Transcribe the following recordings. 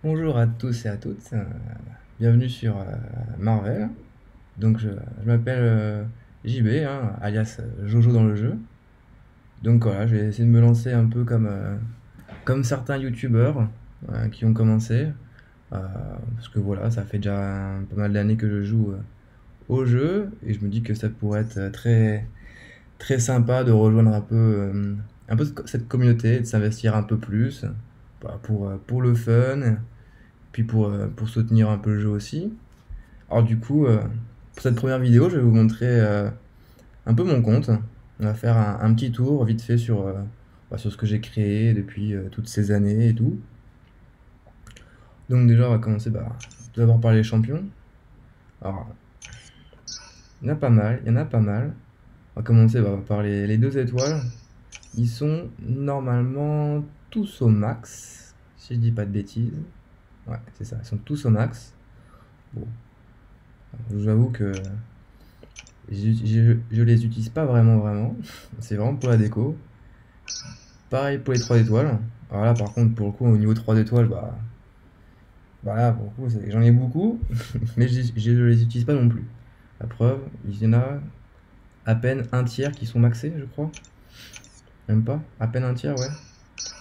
Bonjour à tous et à toutes, bienvenue sur Marvel. Donc je m'appelle JB, hein, alias Jojo dans le jeu. Donc voilà, je vais essayer de me lancer un peu comme certains youtubeurs qui ont commencé. Parce que voilà, ça fait déjà pas mal d'années que je joue au jeu et je me dis que ça pourrait être très, très sympa de rejoindre un peu cette communauté, de s'investir un peu plus pour le fun, puis pour soutenir un peu le jeu aussi. Alors du coup, pour cette première vidéo, je vais vous montrer un peu mon compte. On va faire un petit tour vite fait sur ce que j'ai créé depuis toutes ces années et tout. Donc déjà, on va commencer tout d'abord par les champions. Alors, il y en a pas mal, il y en a pas mal. On va commencer par les deux étoiles. Ils sont normalement tous au max, si je dis pas de bêtises. Ouais, c'est ça, ils sont tous au max. Bon, j'avoue que je les utilise pas vraiment. C'est vraiment pour la déco. Pareil pour les 3 étoiles. Alors là, par contre, pour le coup, au niveau 3 étoiles, bah là, pour le coup, j'en ai beaucoup, mais je les utilise pas non plus. La preuve, il y en a à peine un tiers qui sont maxés, je crois. Même pas. À peine un tiers, ouais.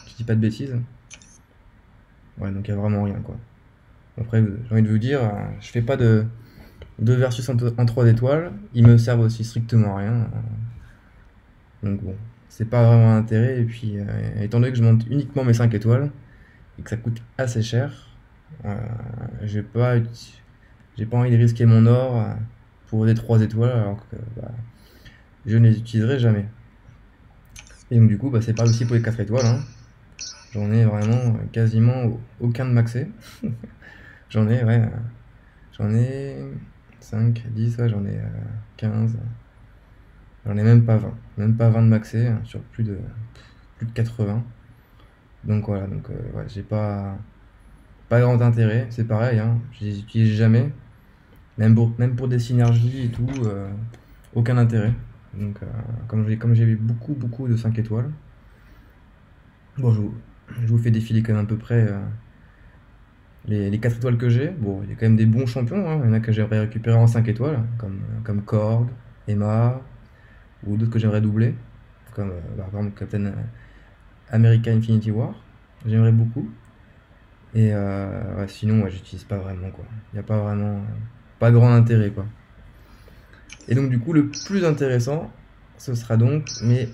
Je dis pas de bêtises. Ouais, donc il y a vraiment rien, quoi. Après, j'ai envie de vous dire, je fais pas de versus en 3 étoiles. Ils me servent aussi strictement à rien. Donc bon, c'est pas vraiment l'intérêt. Et puis, étant donné que je monte uniquement mes 5 étoiles et que ça coûte assez cher, euh, j'ai pas, j'ai pas envie de risquer mon or pour des 3 étoiles alors que je ne les utiliserai jamais. Et donc du coup, c'est pas aussi pour les 4 étoiles, hein. J'en ai vraiment quasiment aucun de maxé. J'en ai, ouais, j'en ai 5, 10, ouais, j'en ai 15. J'en ai même pas 20. Même pas 20 de maxé hein, sur plus de 80. Donc voilà, donc ouais, j'ai pas grand intérêt. C'est pareil, hein, je les utilise jamais. Même pour des synergies et tout, aucun intérêt. Donc comme j'ai eu beaucoup de 5 étoiles, bon, je vous fais défiler quand même à peu près les 4 étoiles que j'ai. Bon, il y a quand même des bons champions, hein. Il y en a que j'aimerais récupérer en 5 étoiles, comme Korg, Emma, ou d'autres que j'aimerais doubler, comme par exemple Captain America Infinity War. J'aimerais beaucoup. Et ouais, sinon, ouais, j'utilise pas vraiment, quoi. Il n'y a pas vraiment. Pas grand intérêt, quoi. Et donc, du coup, le plus intéressant, ce sera donc mes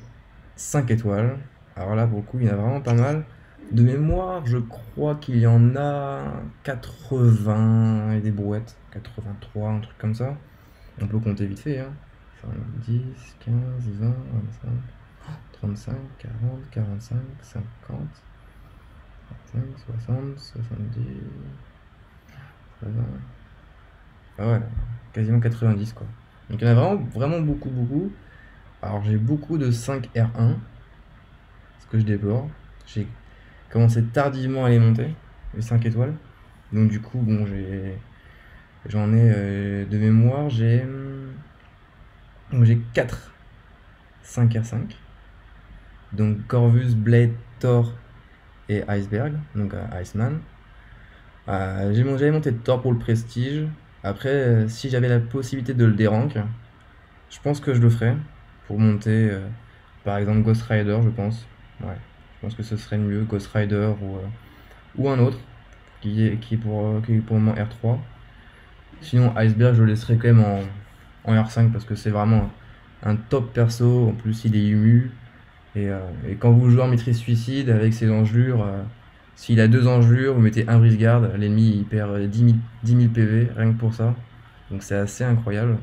5 étoiles. Alors là, pour le coup, il y en a vraiment pas mal. De mémoire, je crois qu'il y en a 80 et des brouettes. 83, un truc comme ça. On peut compter vite fait, hein. Enfin, 10, 15, 20, 25, 35, 40, 45, 50, 55, 60, 70, 80. Ah ouais, quasiment 90 quoi. Donc il y en a vraiment beaucoup. Alors j'ai beaucoup de 5R1, ce que je déplore. J'ai commencé tardivement à les monter, les 5 étoiles. Donc du coup, bon, j'en ai de mémoire, j'ai 4 5R5. Donc Corvus, Blade, Thor et Iceberg, donc Iceman. J'avais monté Thor pour le prestige. Après, si j'avais la possibilité de le dérank, je pense que je le ferais pour monter, par exemple, Ghost Rider, je pense. Ouais, je pense que ce serait mieux, Ghost Rider ou un autre qui est pour le moment R3. Sinon, Iceberg, je le laisserai quand même en R5 parce que c'est vraiment un top perso. En plus, il est humu. Et quand vous jouez en maîtrise suicide avec ses engelures, s'il a deux engelures, vous mettez un brise-garde, l'ennemi il perd 10 000 PV rien que pour ça. Donc c'est assez incroyable.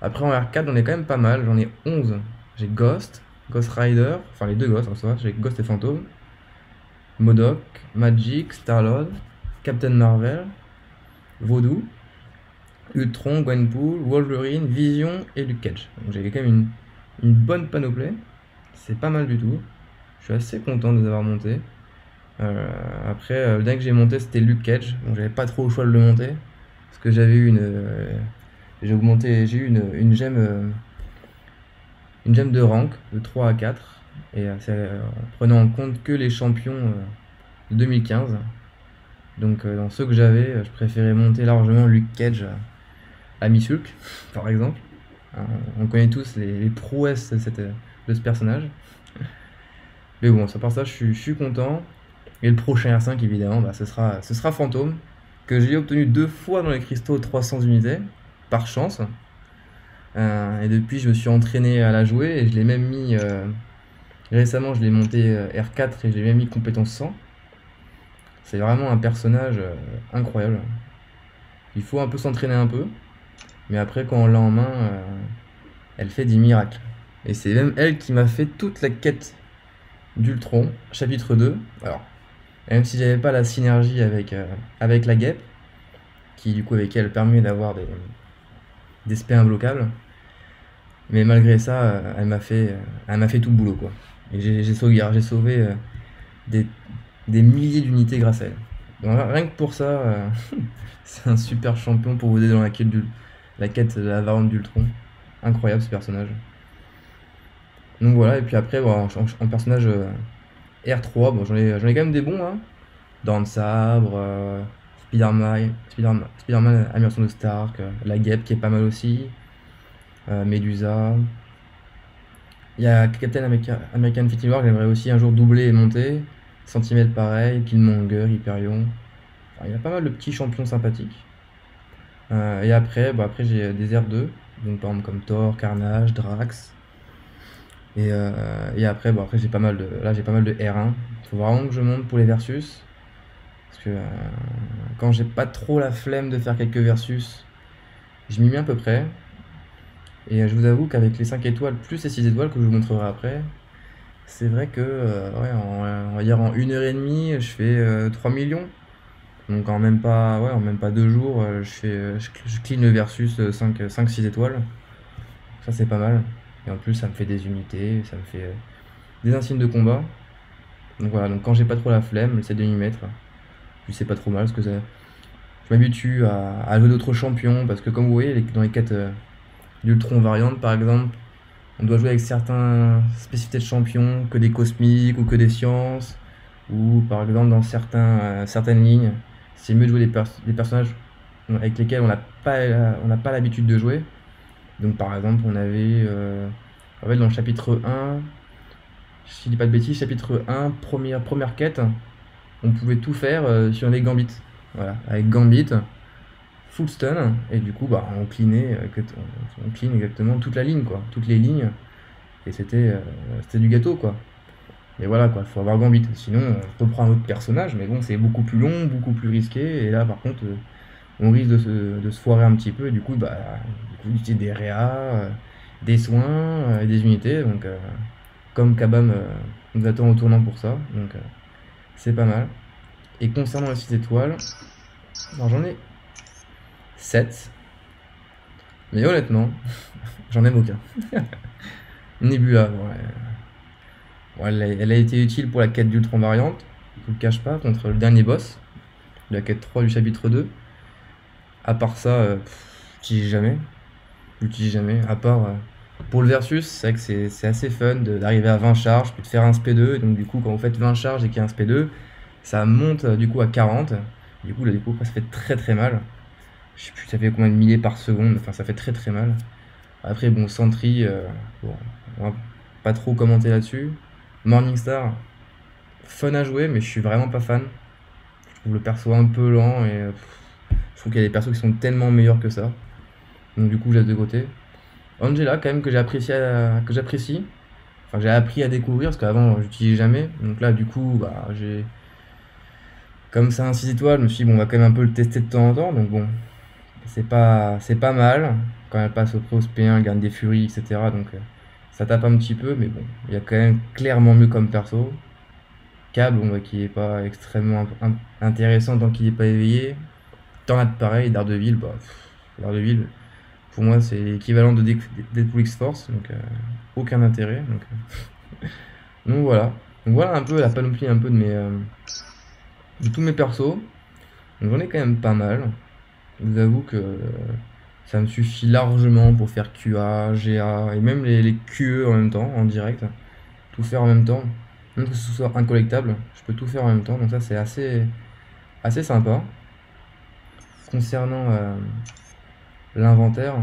Après en R4, j'en ai quand même pas mal, j'en ai 11. J'ai Ghost, Ghost Rider, enfin les deux Ghosts en soi, j'ai Ghost et Fantôme, Modok, Magic, Starlord, Captain Marvel, Voodoo, Ultron, Gwenpool, Wolverine, Vision et Luke Cage. Donc j'ai quand même une bonne panoplie, c'est pas mal du tout. Je suis assez content de les avoir montés. Après, le dernier que j'ai monté c'était Luke Cage, donc j'avais pas trop le choix de le monter. Parce que j'avais eu j'ai eu une gemme de rank de 3 à 4. Et c'est prenant en compte que les champions de 2015. Donc dans ceux que j'avais, je préférais monter largement Luke Cage à Miss-Hulk, par exemple. Hein, on connaît tous les prouesses de ce personnage. Mais bon, ça part ça, je suis content. Et le prochain R5, évidemment, bah, ce sera Fantôme, que j'ai obtenu 2 fois dans les cristaux 300 unités, par chance. Et depuis, je me suis entraîné à la jouer et je l'ai même mis. Récemment, je l'ai monté R4 et je l'ai même mis compétence 100. C'est vraiment un personnage incroyable. Il faut un peu s'entraîner un peu, mais après, quand on l'a en main, elle fait des miracles. Et c'est même elle qui m'a fait toute la quête d'Ultron, chapitre 2. Alors, même si j'avais pas la synergie avec la guêpe, qui du coup avec elle permet d'avoir des spés imbloquables, mais malgré ça, elle m'a fait tout le boulot quoi. Et j'ai sauvé des, des milliers d'unités grâce à elle. Donc, rien que pour ça, c'est un super champion pour vous aider dans la quête de la variante d'Ultron. Incroyable ce personnage. Donc voilà, et puis après, bon, en personnage R3, bon, j'en ai quand même des bons, hein. Dents de Sabre, Spider-Man, Amélioration de Stark, la Guêpe qui est pas mal aussi, Medusa. Il y a American Infinity War que j'aimerais aussi un jour doubler et monter. Sentinelle pareil, Killmonger, Hyperion. Enfin, il y a pas mal de petits champions sympathiques. Et après, bon, après j'ai des R2, donc par exemple comme Thor, Carnage, Drax. Et après, bon, après là j'ai pas mal de R1. Il faut vraiment que je monte pour les versus. Parce que quand j'ai pas trop la flemme de faire quelques versus, je m'y mets à peu près. Et je vous avoue qu'avec les 5 étoiles plus les 6 étoiles que je vous montrerai après, c'est vrai que ouais, on va dire en 1 heure et demie, je fais 3 millions. Donc en même pas 2 jours, je clean le versus 5-6 étoiles. Ça c'est pas mal. Et en plus ça me fait des unités, ça me fait des insignes de combat. Donc voilà, donc quand j'ai pas trop la flemme, j'essaie de m'y mettre. Puis c'est pas trop mal parce que je m'habitue à jouer d'autres champions parce que comme vous voyez dans les quêtes d'Ultron variante par exemple, on doit jouer avec certains spécificités de champions, que des cosmiques ou que des sciences, ou par exemple dans certaines lignes, c'est mieux de jouer des personnages avec lesquels on n'a pas l'habitude de jouer. Donc par exemple on avait en fait dans le chapitre 1, si je dis pas de bêtises, chapitre 1, première quête, on pouvait tout faire si on avait Gambit. Voilà, avec Gambit, full stun, et du coup bah, on clean exactement toute la ligne, quoi, toutes les lignes, et c'était du gâteau, quoi. Mais voilà, quoi, faut avoir Gambit, sinon on reprend un autre personnage, mais bon, c'est beaucoup plus long, beaucoup plus risqué, et là par contre, on risque de se foirer un petit peu, et du coup, bah, utiliser des réa, des soins, des unités, donc comme Kabam nous attend au tournant pour ça, donc c'est pas mal. Et concernant les 6 étoiles, alors j'en ai 7. Mais honnêtement, j'en aime aucun. Nebula, ouais, elle a été utile pour la quête d'Ultron variante, je vous le cache pas, contre le dernier boss, la quête 3 du chapitre 2. À part ça, j'utilise jamais. J'utilise jamais. À part pour le versus, c'est vrai que c'est assez fun d'arriver à 20 charges, puis de faire un SP2. Et donc du coup, quand vous faites 20 charges et qu'il y a un SP2, ça monte du coup à 40. Du coup, là, du coup, ça fait très très mal. Je sais plus, ça fait combien de milliers par seconde. Enfin, ça fait très très mal. Après, bon, Sentry, bon, on va pas trop commenter là-dessus. Morningstar, fun à jouer, mais je suis vraiment pas fan. Je trouve le perso un peu lent et je trouve qu'il y a des persos qui sont tellement meilleurs que ça. Donc du coup, je laisse de côté. Angela, quand même, que j'apprécie. Enfin, j'ai appris à découvrir parce qu'avant, j'utilisais jamais. Donc là, du coup, bah, comme c'est un 6 étoiles, je me suis dit, bon, on va quand même un peu le tester de temps en temps. Donc bon, c'est pas mal. Quand elle passe au Pro P1, elle gagne des furies, etc. Donc ça tape un petit peu, mais bon, il y a quand même clairement mieux comme perso. Cable, bon, bah, qui est pas extrêmement intéressant tant qu'il est pas éveillé. Tornade pareil, Daredevil, bah, Daredevil, pour moi c'est l'équivalent de Deadpool X-Force, donc aucun intérêt. Donc voilà. Donc voilà un peu la panoplie un peu de tous mes persos. Donc j'en ai quand même pas mal. Je vous avoue que ça me suffit largement pour faire QA, GA et même les QE en même temps, en direct. Tout faire en même temps. Même que ce soit incollectable, je peux tout faire en même temps. Donc ça c'est assez assez sympa. Concernant l'inventaire,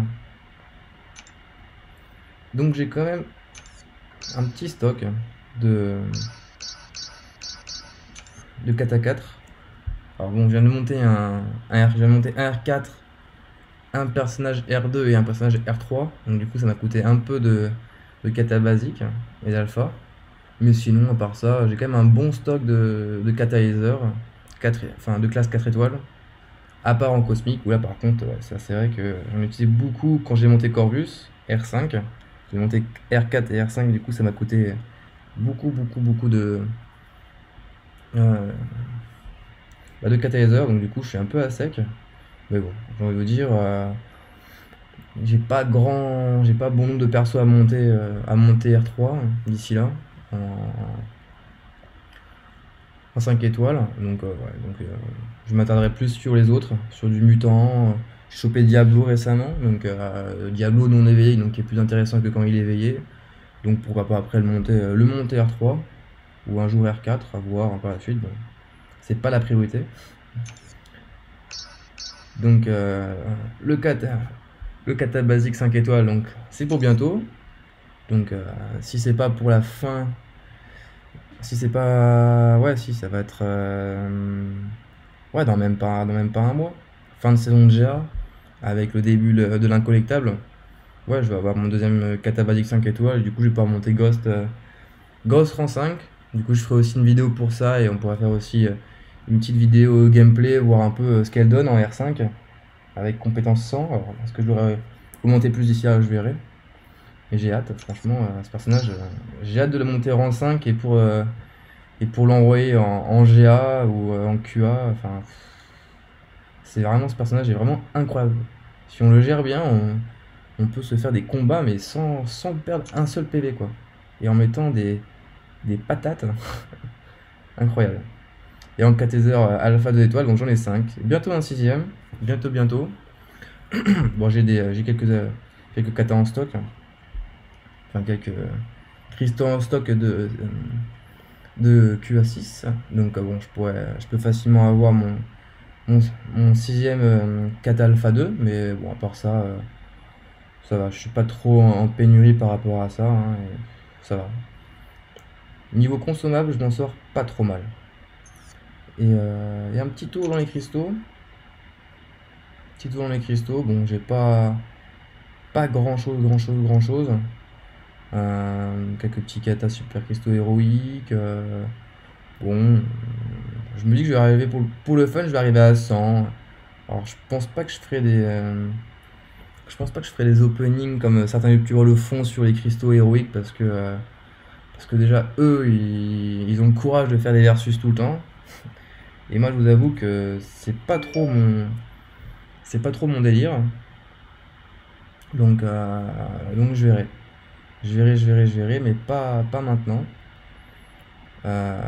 donc j'ai quand même un petit stock de, de 4 à 4. Alors bon, je viens de monter je viens de monter un R4, un personnage R2 et un personnage R3. Donc du coup, ça m'a coûté un peu de kata basique et d'alpha. Mais sinon, à part ça, j'ai quand même un bon stock de catalyseurs, enfin de classe 4 étoiles. À part en cosmique, où là par contre, ouais, ça c'est vrai que j'en utilisais beaucoup quand j'ai monté Corvus, R5. J'ai monté R4 et R5, du coup ça m'a coûté beaucoup euh, de catalyseurs, donc du coup je suis un peu à sec. Mais bon, j'ai envie de vous dire, j'ai pas bon nombre de persos à monter R3 d'ici là, en, en 5 étoiles. Donc, ouais, je m'attarderai plus sur les autres, sur du mutant. J'ai chopé Diablo récemment, donc Diablo non éveillé, donc qui est plus intéressant que quand il est éveillé. Donc pourquoi pas après le monter R3 ou un jour R4, à voir par la suite. Bon, c'est pas la priorité. Donc le kata basique 5 étoiles, donc c'est pour bientôt. Donc si c'est pas pour la fin, si c'est pas, ouais, si ça va être, ouais, dans même pas un mois, fin de saison de GA, avec le début de l'incollectable. Ouais, je vais avoir mon deuxième kata basique 5 étoiles. Et du coup, je vais pouvoir monter Ghost rang 5. Du coup, je ferai aussi une vidéo pour ça et on pourra faire aussi une petite vidéo gameplay, voir un peu ce qu'elle donne en R5 avec compétence 100. Alors, est-ce que je l'aurais monter plus d'ici là, je verrai. Et j'ai hâte, franchement, ce personnage, j'ai hâte de le monter rang 5 et pour l'envoyer en GA ou en QA. Enfin, c'est vraiment, ce personnage est vraiment incroyable. Si on le gère bien, on peut se faire des combats, mais sans perdre un seul PV, quoi. Et en mettant des patates. Incroyable. Et en cathéter alpha 2 étoiles, donc j'en ai 5. Bientôt un sixième. Bientôt. Bon, j'ai quelques katas en stock. Enfin, quelques cristaux en stock de QA6. Donc, bon, je peux facilement avoir mon sixième kata alpha 2. Mais bon, à part ça, ça va. Je suis pas trop en pénurie par rapport à ça, hein, et ça va. Niveau consommable, je m'en sors pas trop mal. Et un petit tour dans les cristaux. Petit tour dans les cristaux. Bon, j'ai pas grand chose. Quelques petits katas super cristaux héroïques. Bon, je me dis que je vais arriver pour le fun, je vais arriver à 100. Alors, je pense pas que je ferai des openings comme certains youtubeurs le font sur les cristaux héroïques parce que déjà eux ils ont le courage de faire des versus tout le temps. Et moi, je vous avoue que c'est pas trop mon délire. Donc je verrai. Je verrai, mais pas maintenant. Euh,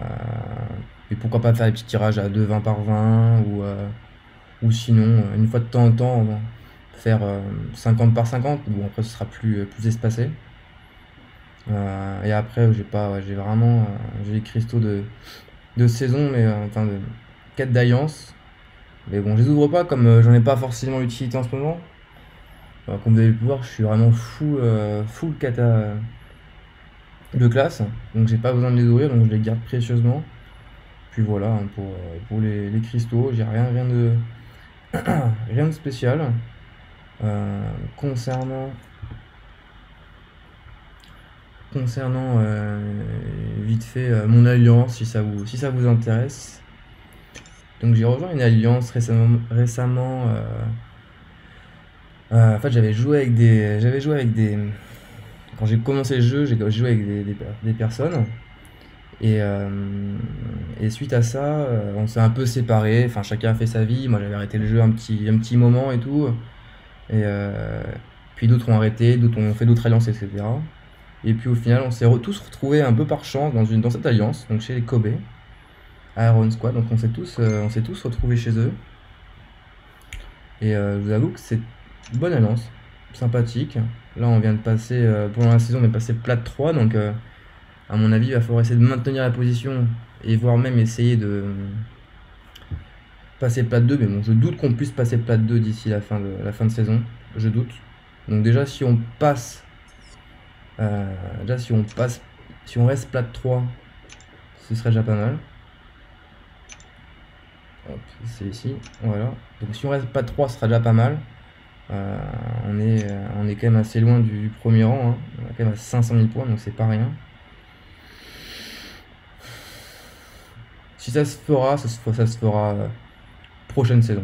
et pourquoi pas faire des petits tirages à 2 20 par 20 ou sinon, une fois de temps en temps, faire 50 par 50. Bon, après, ce sera plus espacé. Et après, j'ai vraiment j'ai les cristaux de saison, mais enfin de quête d'alliance. Mais bon, je les ouvre pas comme j'en ai pas forcément utilité en ce moment. Comme vous avez pu voir, je suis vraiment full kata de classe, donc j'ai pas besoin de les ouvrir, donc je les garde précieusement. Puis voilà, hein, pour les cristaux, j'ai rien de spécial. Concernant vite fait mon alliance, si ça vous intéresse. Donc j'ai rejoint une alliance récemment. En fait, j'avais joué avec des. Quand j'ai commencé le jeu, j'ai joué avec des personnes. Et suite à ça, on s'est un peu séparés. Enfin, chacun a fait sa vie. Moi, j'avais arrêté le jeu un petit moment et tout. Et puis d'autres ont arrêté, d'autres ont fait d'autres alliances, etc. Et puis au final, on s'est tous retrouvés un peu par chance dans cette alliance, donc chez les Kobe, à Iron Squad. Donc on s'est tous retrouvés chez eux. Et je vous avoue que c'est une bonne alliance, sympathique. Là, on vient de passer, pendant la saison, on est passé plate 3, donc à mon avis, il va falloir essayer de maintenir la position et voire même essayer passer plat 2, mais bon, je doute qu'on puisse passer plat 2 d'ici la fin de saison. Je doute. Donc déjà, si on passe... déjà, si on reste plat 3, ce serait déjà pas mal. Hop, c'est ici, voilà. Donc si on reste plat 3, ce sera déjà pas mal. On est quand même assez loin du premier rang, hein. On est quand même à 500 000 points, donc c'est pas rien. Si ça se fera, ça se fera prochaine saison.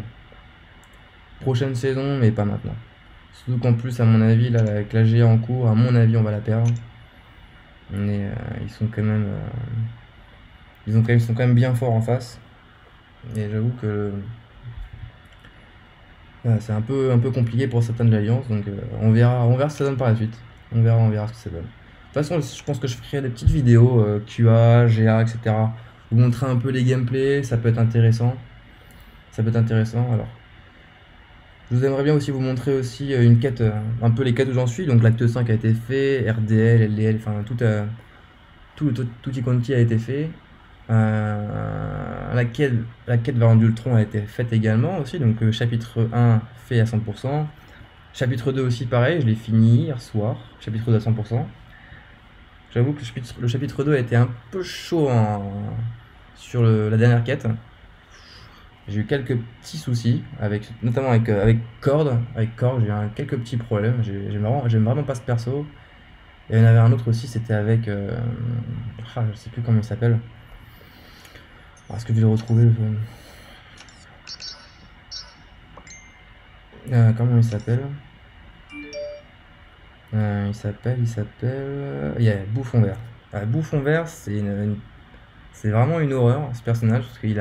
Prochaine saison, mais pas maintenant. Surtout qu'en plus, à mon avis, là, avec la GA en cours, à mon avis, on va la perdre. Ils sont quand même, ils sont quand même bien forts en face. Et j'avoue que c'est un peu compliqué pour certaines alliances. Donc on verra ce que ça donne par la suite. On verra ce que ça donne. De toute façon, je pense que je ferai des petites vidéos QA, GA, etc. Vous montrer un peu les gameplays, ça peut être intéressant. Alors, je vous aimerais bien aussi vous montrer aussi une quête, un peu les quêtes où j'en suis. Donc l'acte 5 a été fait, RDL, LDL, enfin tout Conti a été fait. La quête Variant d'Ultron a été faite également aussi. Donc chapitre 1 fait à 100%. Chapitre 2 aussi pareil, je l'ai fini hier soir. Chapitre 2 à 100%. J'avoue que le chapitre 2 a été un peu chaud sur la dernière quête. J'ai eu quelques petits soucis, notamment avec Cord. Avec Cord, j'ai eu quelques petits problèmes. J'aime vraiment pas ce perso. Et il y en avait un autre aussi, c'était avec... je sais plus comment il s'appelle. Est-ce que je vais le retrouver comment il s'appelle? Il s'appelle... Bouffon Vert. Bouffon Vert, c'est vraiment une horreur, ce personnage, parce qu'il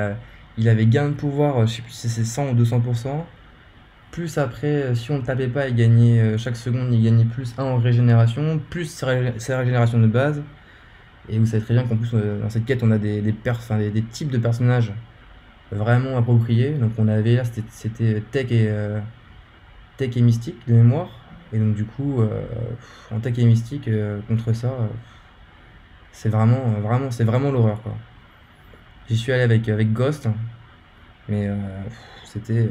avait gain de pouvoir, je sais plus si c'est 100 ou 200%. Plus après, si on ne tapait pas, il gagnait chaque seconde, il gagnait plus 1 en régénération, plus sa régénération de base. Et vous savez très bien qu'en plus, dans cette quête, on a des types de personnages vraiment appropriés. Donc on avait là, c'était Tech et Mystique de mémoire. Et donc du coup, en Tech et Mystique, contre ça, c'est vraiment l'horreur, quoi. J'y suis allé avec Ghost, mais c'était...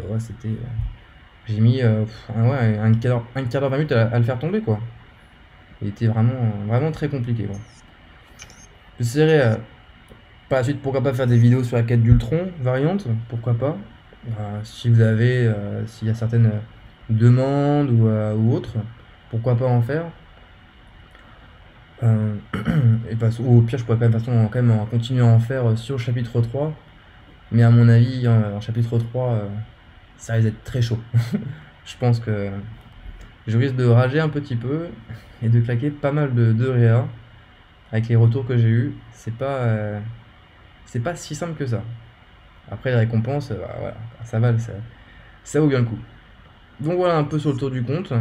j'ai mis un quart d'heure, 20 minutes à le faire tomber, quoi. Il était vraiment très compliqué, quoi. J'essaierai par la suite, pourquoi pas faire des vidéos sur la quête d'Ultron variante, pourquoi pas. S'il y a certaines demandes ou autres, pourquoi pas en faire. Ou au pire, je pourrais quand même en continuer à en faire sur le chapitre 3. Mais à mon avis, en chapitre 3, ça risque d'être très chaud. Je pense que je risque de rager un petit peu et de claquer pas mal de réa. Avec les retours que j'ai eu, c'est pas si simple que ça. Après les récompenses, voilà, ça vaut bien le coup. Donc voilà un peu sur le tour du compte.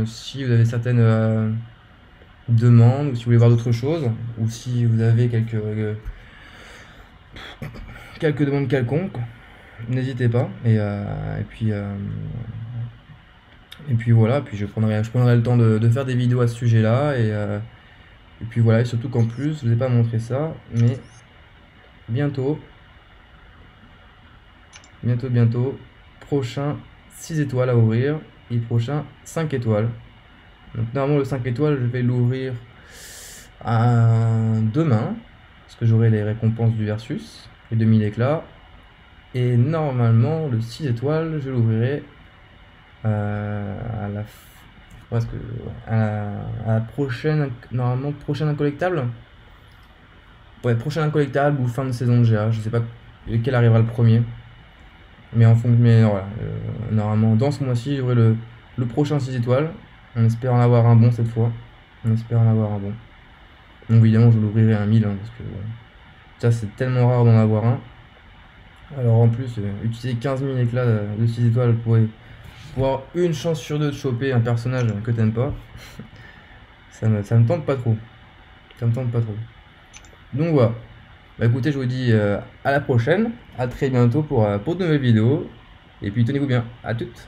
Si vous avez certaines demandes, ou si vous voulez voir d'autres choses, ou si vous avez quelques demandes quelconques, n'hésitez pas. Et puis voilà, puis je prendrai le temps de faire des vidéos à ce sujet-là. Et puis voilà, et surtout qu'en plus, je vous ai pas montré ça, mais bientôt, prochain 6 étoiles à ouvrir, et prochain 5 étoiles. Donc normalement le 5 étoiles, je vais l'ouvrir demain, parce que j'aurai les récompenses du versus, les 2000 éclats. Et normalement le 6 étoiles, je l'ouvrirai à la prochaine, normalement prochaine incollectable. Ouais, prochain incollectable ou fin de saison de GA, je sais pas lequel arrivera le premier. Mais voilà, normalement dans ce mois-ci, j'aurai le prochain 6 étoiles. On espère en avoir un bon cette fois. Donc évidemment, je l'ouvrirai à 1000, hein, parce que ça c'est tellement rare d'en avoir un. Alors en plus, utiliser 15 000 éclats de 6 étoiles pour avoir une chance sur 2 de choper un personnage que t'aimes pas, ça me tente pas trop. Donc voilà. Bah écoutez, je vous dis à la prochaine, à très bientôt pour de nouvelles vidéos. Et puis tenez-vous bien, à toutes.